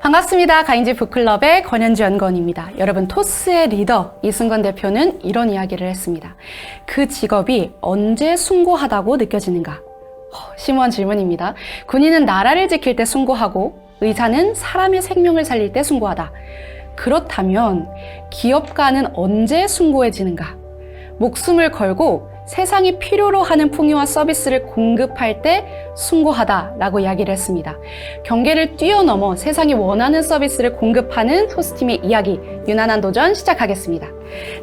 반갑습니다. 가인지 북클럽의 권현주 연구원입니다. 여러분, 토스의 리더 이승건 대표는 이런 이야기를 했습니다. 그 직업이 언제 숭고하다고 느껴지는가? 심오한 질문입니다. 군인은 나라를 지킬 때 숭고하고 의사는 사람의 생명을 살릴 때 숭고하다. 그렇다면 기업가는 언제 숭고해지는가? 목숨을 걸고 세상이 필요로 하는 풍요와 서비스를 공급할 때 숭고하다라고 이야기를 했습니다. 경계를 뛰어넘어 세상이 원하는 서비스를 공급하는 토스팀의 이야기, 유난한 도전 시작하겠습니다.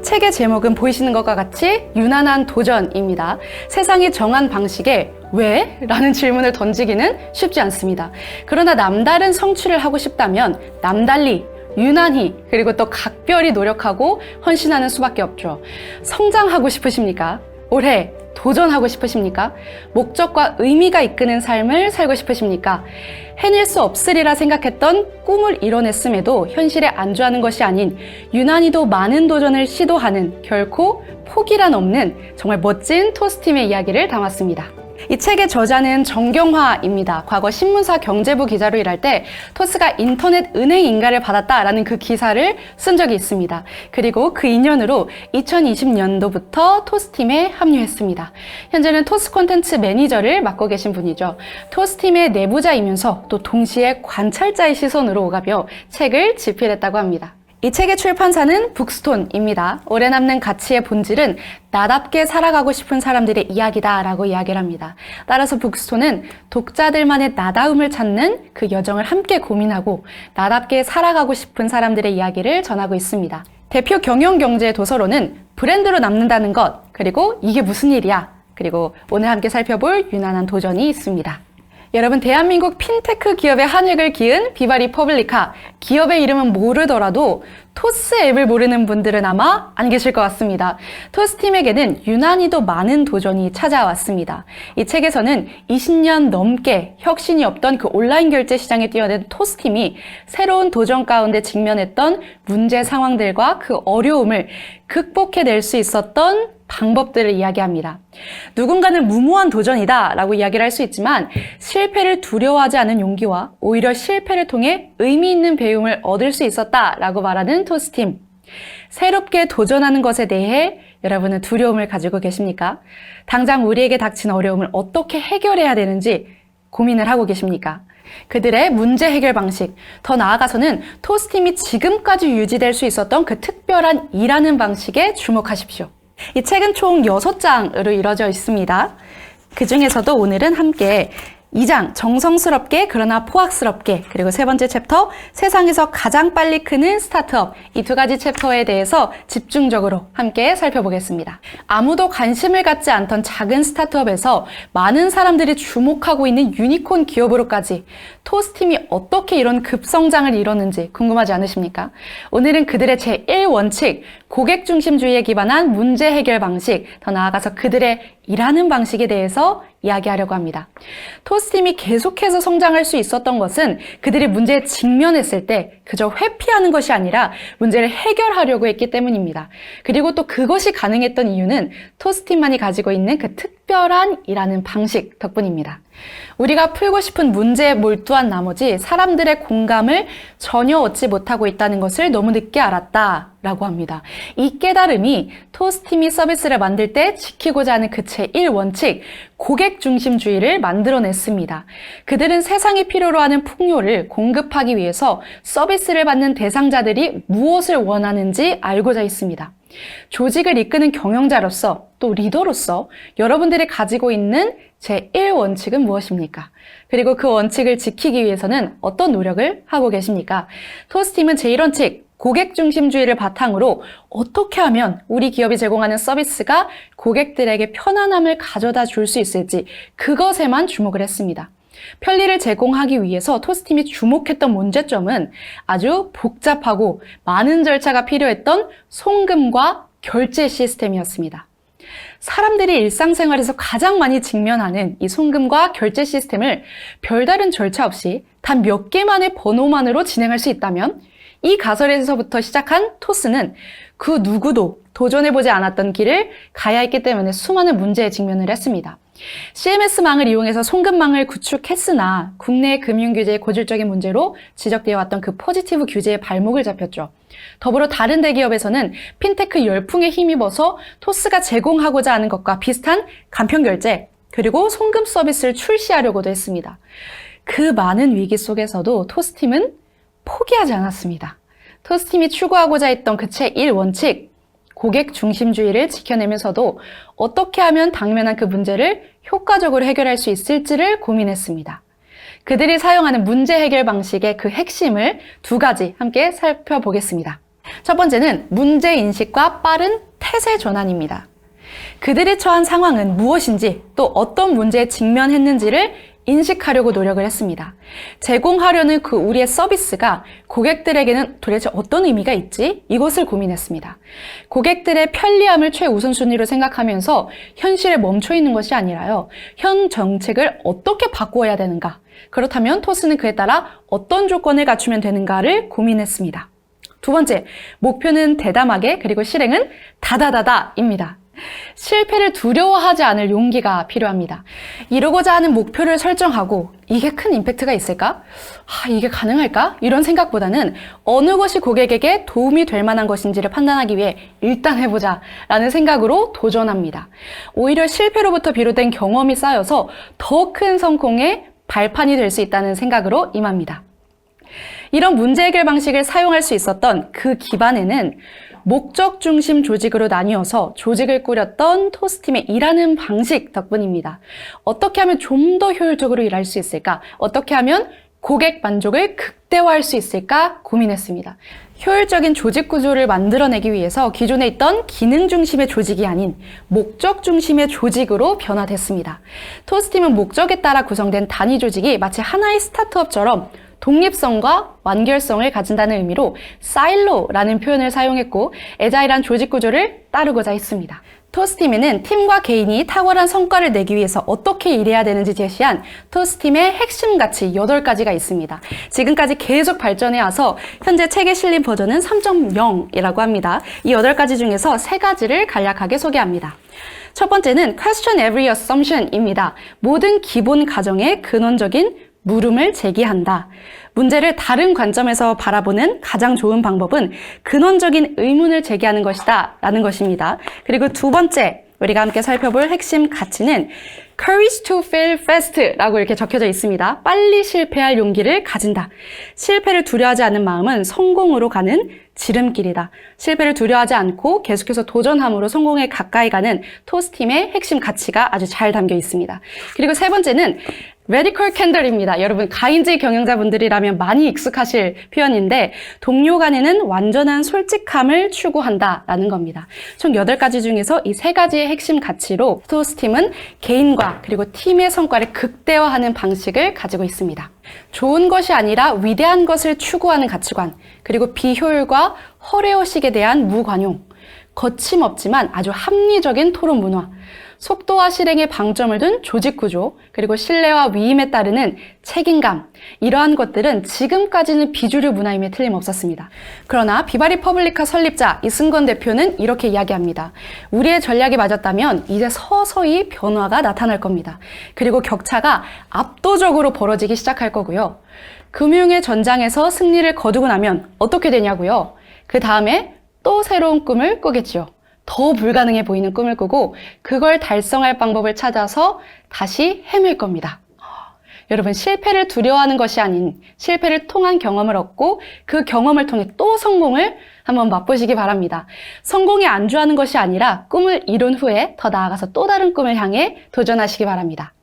책의 제목은 보이시는 것과 같이 유난한 도전입니다. 세상이 정한 방식에 왜? 라는 질문을 던지기는 쉽지 않습니다. 그러나 남다른 성취를 하고 싶다면 남달리 유난히 그리고 또 각별히 노력하고 헌신하는 수밖에 없죠. 성장하고 싶으십니까? 올해 도전하고 싶으십니까? 목적과 의미가 이끄는 삶을 살고 싶으십니까? 해낼 수 없으리라 생각했던 꿈을 이뤄냈음에도 현실에 안주하는 것이 아닌 유난히도 많은 도전을 시도하는 결코 포기란 없는 정말 멋진 토스팀의 이야기를 담았습니다. 이 책의 저자는 정경화입니다. 과거 신문사 경제부 기자로 일할 때 토스가 인터넷 은행 인가를 받았다라는 그 기사를 쓴 적이 있습니다. 그리고 그 인연으로 2020년도부터 토스팀에 합류했습니다. 현재는 토스 콘텐츠 매니저를 맡고 계신 분이죠. 토스팀의 내부자이면서 또 동시에 관찰자의 시선으로 오가며 책을 집필했다고 합니다. 이 책의 출판사는 북스톤입니다. 오래 남는 가치의 본질은 나답게 살아가고 싶은 사람들의 이야기다라고 이야기를 합니다. 따라서 북스톤은 독자들만의 나다움을 찾는 그 여정을 함께 고민하고 나답게 살아가고 싶은 사람들의 이야기를 전하고 있습니다. 대표 경영경제 도서로는 브랜드로 남는다는 것, 그리고 이게 무슨 일이야, 그리고 오늘 함께 살펴볼 유난한 도전이 있습니다. 여러분, 대한민국 핀테크 기업의 한획을 기은 비바 리퍼블리카, 기업의 이름은 모르더라도 토스 앱을 모르는 분들은 아마 안 계실 것 같습니다. 토스팀에게는 유난히도 많은 도전이 찾아왔습니다. 이 책에서는 20년 넘게 혁신이 없던 그 온라인 결제 시장에 뛰어든 토스팀이 새로운 도전 가운데 직면했던 문제 상황들과 그 어려움을 극복해낼 수 있었던 방법들을 이야기합니다. 누군가는 무모한 도전이다 라고 이야기를 할 수 있지만 실패를 두려워하지 않은 용기와 오히려 실패를 통해 의미 있는 배움을 얻을 수 있었다 라고 말하는 토스팀. 새롭게 도전하는 것에 대해 여러분은 두려움을 가지고 계십니까? 당장 우리에게 닥친 어려움을 어떻게 해결해야 되는지 고민을 하고 계십니까? 그들의 문제 해결 방식, 더 나아가서는 토스팀이 지금까지 유지될 수 있었던 그 특별한 일하는 방식에 주목하십시오. 이 책은 총 6장으로 이루어져 있습니다. 그 중에서도 오늘은 함께 2장, 정성스럽게 그러나 포악스럽게, 그리고 세 번째 챕터, 세상에서 가장 빨리 크는 스타트업, 이 두 가지 챕터에 대해서 집중적으로 함께 살펴보겠습니다. 아무도 관심을 갖지 않던 작은 스타트업에서 많은 사람들이 주목하고 있는 유니콘 기업으로까지 토스팀이 어떻게 이런 급성장을 이뤘는지 궁금하지 않으십니까? 오늘은 그들의 제1원칙, 고객 중심주의에 기반한 문제 해결 방식, 더 나아가서 그들의 일하는 방식에 대해서 이야기하려고 합니다. 토스팀이 계속해서 성장할 수 있었던 것은 그들이 문제에 직면했을 때 그저 회피하는 것이 아니라 문제를 해결하려고 했기 때문입니다. 그리고 또 그것이 가능했던 이유는 토스팀만이 가지고 있는 그 특별한 일하는 방식 덕분입니다. 우리가 풀고 싶은 문제에 몰두한 나머지 사람들의 공감을 전혀 얻지 못하고 있다는 것을 너무 늦게 알았다라고 합니다. 이 깨달음이 토스팀이 서비스를 만들 때 지키고자 하는 그 제1원칙, 고객 중심주의를 만들어냈습니다. 그들은 세상이 필요로 하는 풍요를 공급하기 위해서 서비스를 받는 대상자들이 무엇을 원하는지 알고자 했습니다. 조직을 이끄는 경영자로서 또 리더로서 여러분들이 가지고 있는 제1원칙은 무엇입니까? 그리고 그 원칙을 지키기 위해서는 어떤 노력을 하고 계십니까? 토스팀은 제1원칙, 고객 중심주의를 바탕으로 어떻게 하면 우리 기업이 제공하는 서비스가 고객들에게 편안함을 가져다 줄 수 있을지 그것에만 주목을 했습니다. 편리를 제공하기 위해서 토스팀이 주목했던 문제점은 아주 복잡하고 많은 절차가 필요했던 송금과 결제 시스템이었습니다. 사람들이 일상생활에서 가장 많이 직면하는 이 송금과 결제 시스템을 별다른 절차 없이 단 몇 개만의 번호만으로 진행할 수 있다면 이 가설에서부터 시작한 토스는 그 누구도 도전해보지 않았던 길을 가야 했기 때문에 수많은 문제에 직면을 했습니다. CMS망을 이용해서 송금망을 구축했으나 국내 금융규제의 고질적인 문제로 지적되어 왔던 그 포지티브 규제의 발목을 잡혔죠. 더불어 다른 대기업에서는 핀테크 열풍에 힘입어서 토스가 제공하고자 하는 것과 비슷한 간편결제, 그리고 송금 서비스를 출시하려고도 했습니다. 그 많은 위기 속에서도 토스팀은 포기하지 않았습니다. 토스팀이 추구하고자 했던 그 제1원칙, 고객 중심주의를 지켜내면서도 어떻게 하면 당면한 그 문제를 효과적으로 해결할 수 있을지를 고민했습니다. 그들이 사용하는 문제 해결 방식의 그 핵심을 두 가지 함께 살펴보겠습니다. 첫 번째는 문제 인식과 빠른 태세 전환입니다. 그들이 처한 상황은 무엇인지 또 어떤 문제에 직면했는지를 인식하려고 노력을 했습니다. 제공하려는 그 우리의 서비스가 고객들에게는 도대체 어떤 의미가 있지? 이것을 고민했습니다. 고객들의 편리함을 최우선순위로 생각하면서 현실에 멈춰 있는 것이 아니라요. 현 정책을 어떻게 바꾸어야 되는가? 그렇다면 토스는 그에 따라 어떤 조건을 갖추면 되는가를 고민했습니다. 두 번째, 목표는 대담하게 그리고 실행은 다다다다입니다. 실패를 두려워하지 않을 용기가 필요합니다. 이루고자 하는 목표를 설정하고 이게 큰 임팩트가 있을까? 이게 가능할까? 이런 생각보다는 어느 것이 고객에게 도움이 될 만한 것인지를 판단하기 위해 일단 해보자 라는 생각으로 도전합니다. 오히려 실패로부터 비롯된 경험이 쌓여서 더 큰 성공의 발판이 될 수 있다는 생각으로 임합니다. 이런 문제 해결 방식을 사용할 수 있었던 그 기반에는 목적 중심 조직으로 나뉘어서 조직을 꾸렸던 토스팀의 일하는 방식 덕분입니다. 어떻게 하면 좀 더 효율적으로 일할 수 있을까? 어떻게 하면 고객 만족을 극대화할 수 있을까 고민했습니다. 효율적인 조직 구조를 만들어내기 위해서 기존에 있던 기능 중심의 조직이 아닌 목적 중심의 조직으로 변화됐습니다. 토스팀은 목적에 따라 구성된 단위 조직이 마치 하나의 스타트업처럼 독립성과 완결성을 가진다는 의미로 사일로라는 표현을 사용했고 애자일한 조직 구조를 따르고자 했습니다. 토스팀에는 팀과 개인이 탁월한 성과를 내기 위해서 어떻게 일해야 되는지 제시한 토스팀의 핵심 가치 8가지가 있습니다. 지금까지 계속 발전해 와서 현재 책에 실린 버전은 3.0이라고 합니다. 이 8가지 중에서 3가지를 간략하게 소개합니다. 첫 번째는 Question Every Assumption입니다. 모든 기본 가정의 근원적인 물음을 제기한다. 문제를 다른 관점에서 바라보는 가장 좋은 방법은 근원적인 의문을 제기하는 것이다 라는 것입니다. 그리고 두 번째, 우리가 함께 살펴볼 핵심 가치는 Courage to fail fast 라고 이렇게 적혀져 있습니다. 빨리 실패할 용기를 가진다. 실패를 두려워하지 않는 마음은 성공으로 가는 지름길이다. 실패를 두려워하지 않고 계속해서 도전함으로 성공에 가까이 가는 토스팀의 핵심 가치가 아주 잘 담겨 있습니다. 그리고 세 번째는 Radical Candor입니다. 여러분 가인지 경영자분들이라면 많이 익숙하실 표현인데 동료 간에는 완전한 솔직함을 추구한다라는 겁니다. 총 8가지 중에서 이 3가지의 핵심 가치로 토스팀은 개인과 그리고 팀의 성과를 극대화하는 방식을 가지고 있습니다. 좋은 것이 아니라 위대한 것을 추구하는 가치관, 그리고 비효율과 허례허식에 대한 무관용, 거침없지만 아주 합리적인 토론 문화, 속도와 실행에 방점을 둔 조직 구조, 그리고 신뢰와 위임에 따르는 책임감, 이러한 것들은 지금까지는 비주류 문화임에 틀림없었습니다. 그러나 비바리퍼블리카 설립자 이승건 대표는 이렇게 이야기합니다. 우리의 전략이 맞았다면 이제 서서히 변화가 나타날 겁니다. 그리고 격차가 압도적으로 벌어지기 시작할 거고요. 금융의 전장에서 승리를 거두고 나면 어떻게 되냐고요? 그 다음에 또 새로운 꿈을 꾸겠죠. 더 불가능해 보이는 꿈을 꾸고 그걸 달성할 방법을 찾아서 다시 헤맬 겁니다. 여러분, 실패를 두려워하는 것이 아닌 실패를 통한 경험을 얻고 그 경험을 통해 또 성공을 한번 맛보시기 바랍니다. 성공에 안주하는 것이 아니라 꿈을 이룬 후에 더 나아가서 또 다른 꿈을 향해 도전하시기 바랍니다.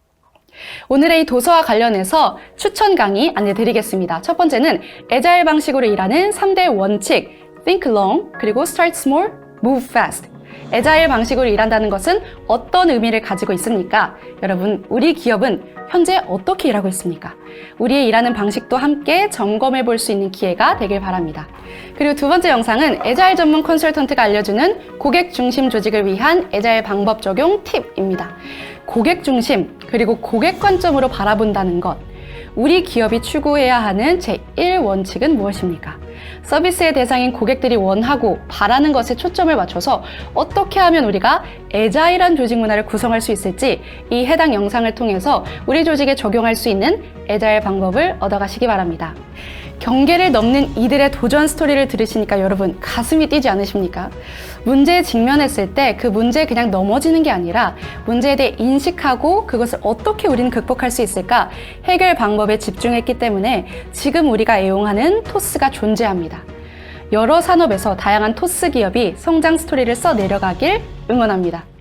오늘의 이 도서와 관련해서 추천 강의 안내드리겠습니다. 첫 번째는 애자일 방식으로 일하는 3대 원칙 Think Long, 그리고 Start Small, Move Fast. 애자일 방식으로 일한다는 것은 어떤 의미를 가지고 있습니까? 여러분, 우리 기업은 현재 어떻게 일하고 있습니까? 우리의 일하는 방식도 함께 점검해 볼 수 있는 기회가 되길 바랍니다. 그리고 두 번째 영상은 애자일 전문 컨설턴트가 알려주는 고객 중심 조직을 위한 애자일 방법 적용 팁입니다. 고객 중심, 그리고 고객 관점으로 바라본다는 것. 우리 기업이 추구해야 하는 제1원칙은 무엇입니까? 서비스의 대상인 고객들이 원하고 바라는 것에 초점을 맞춰서 어떻게 하면 우리가 애자일한 조직 문화를 구성할 수 있을지 이 해당 영상을 통해서 우리 조직에 적용할 수 있는 애자일 방법을 얻어가시기 바랍니다. 경계를 넘는 이들의 도전 스토리를 들으시니까 여러분 가슴이 뛰지 않으십니까? 문제에 직면했을 때 그 문제에 그냥 넘어지는 게 아니라 문제에 대해 인식하고 그것을 어떻게 우리는 극복할 수 있을까 해결 방법에 집중했기 때문에 지금 우리가 애용하는 토스가 존재합니다. 여러 산업에서 다양한 토스 기업이 성장 스토리를 써 내려가길 응원합니다.